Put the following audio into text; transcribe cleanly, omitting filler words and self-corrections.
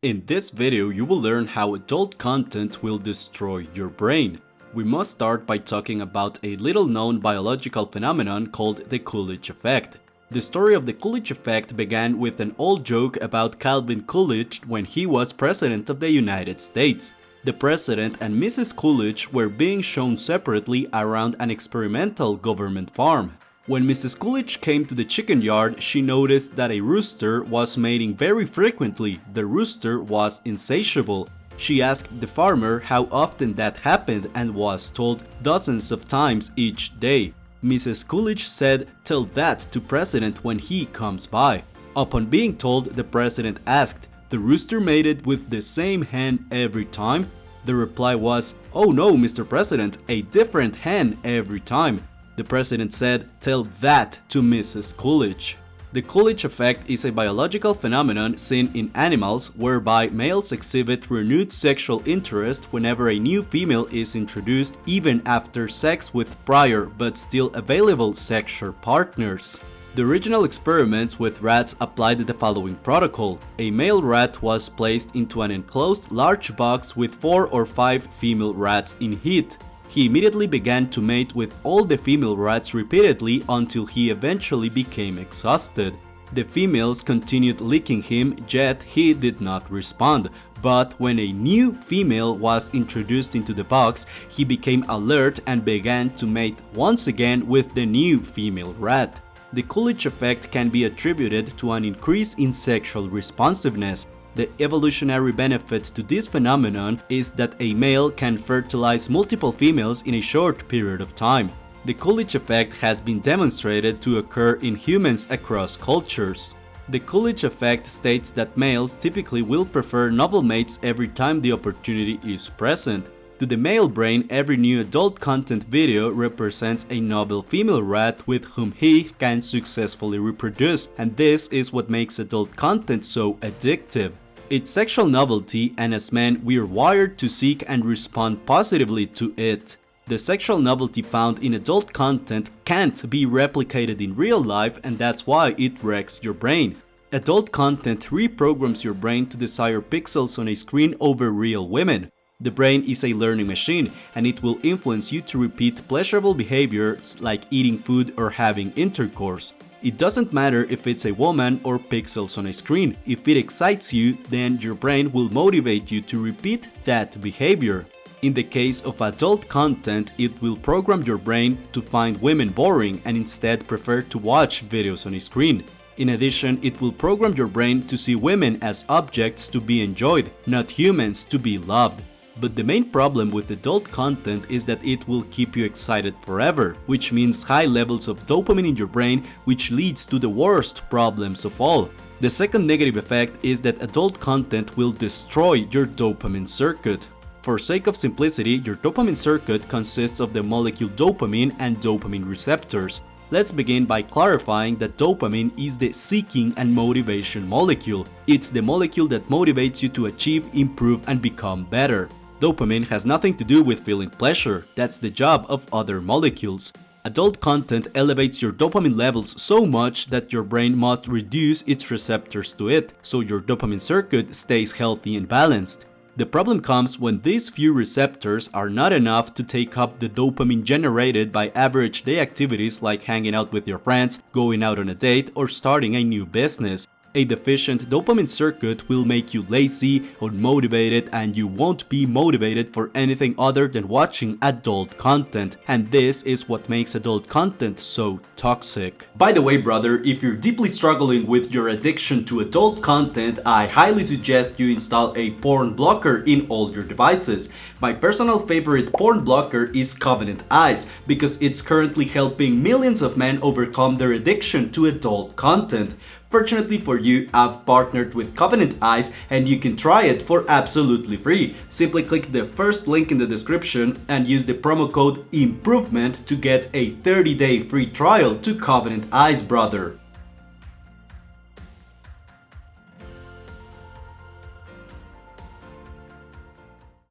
In this video, you will learn how adult content will destroy your brain. We must start by talking about a little-known biological phenomenon called the Coolidge Effect. The story of the Coolidge Effect began with an old joke about Calvin Coolidge when he was President of the United States. The President and Mrs. Coolidge were being shown separately around an experimental government farm. When Mrs. Coolidge came to the chicken yard, she noticed that a rooster was mating very frequently. The rooster was insatiable. She asked the farmer how often that happened and was told dozens of times each day. Mrs. Coolidge said, "Tell that to President when he comes by." Upon being told, the President asked, "The rooster mated with the same hen every time?" The reply was, "Oh no, Mr. President, a different hen every time." The President said, "Tell that to Mrs. Coolidge." The Coolidge effect is a biological phenomenon seen in animals whereby males exhibit renewed sexual interest whenever a new female is introduced, even after sex with prior but still available sexual partners. The original experiments with rats applied the following protocol. A male rat was placed into an enclosed large box with 4 or 5 female rats in heat. He immediately began to mate with all the female rats repeatedly until he eventually became exhausted. The females continued licking him, yet he did not respond. But when a new female was introduced into the box, he became alert and began to mate once again with the new female rat. The Coolidge effect can be attributed to an increase in sexual responsiveness. The evolutionary benefit to this phenomenon is that a male can fertilize multiple females in a short period of time. The Coolidge effect has been demonstrated to occur in humans across cultures. The Coolidge effect states that males typically will prefer novel mates every time the opportunity is present. To the male brain, every new adult content video represents a novel female rat with whom he can successfully reproduce, and this is what makes adult content so addictive. It's sexual novelty, and as men, we are wired to seek and respond positively to it. The sexual novelty found in adult content can't be replicated in real life, and that's why it wrecks your brain. Adult content reprograms your brain to desire pixels on a screen over real women. The brain is a learning machine, and it will influence you to repeat pleasurable behaviors like eating food or having intercourse. It doesn't matter if it's a woman or pixels on a screen. If it excites you, then your brain will motivate you to repeat that behavior. In the case of adult content, it will program your brain to find women boring and instead prefer to watch videos on a screen. In addition, it will program your brain to see women as objects to be enjoyed, not humans to be loved. But the main problem with adult content is that it will keep you excited forever, which means high levels of dopamine in your brain, which leads to the worst problems of all. The second negative effect is that adult content will destroy your dopamine circuit. For sake of simplicity, your dopamine circuit consists of the molecule dopamine and dopamine receptors. Let's begin by clarifying that dopamine is the seeking and motivation molecule. It's the molecule that motivates you to achieve, improve, and become better. Dopamine has nothing to do with feeling pleasure. That's the job of other molecules. Adult content elevates your dopamine levels so much that your brain must reduce its receptors to it, so your dopamine circuit stays healthy and balanced. The problem comes when these few receptors are not enough to take up the dopamine generated by average day activities like hanging out with your friends, going out on a date, or starting a new business. A deficient dopamine circuit will make you lazy, unmotivated, and you won't be motivated for anything other than watching adult content. And this is what makes adult content so toxic. By the way, brother, if you're deeply struggling with your addiction to adult content, I highly suggest you install a porn blocker in all your devices. My personal favorite porn blocker is Covenant Eyes because it's currently helping millions of men overcome their addiction to adult content. Fortunately for you, I've partnered with Covenant Eyes and you can try it for absolutely free. Simply click the first link in the description and use the promo code IMPROVEMENT to get a 30-day free trial to Covenant Eyes, brother.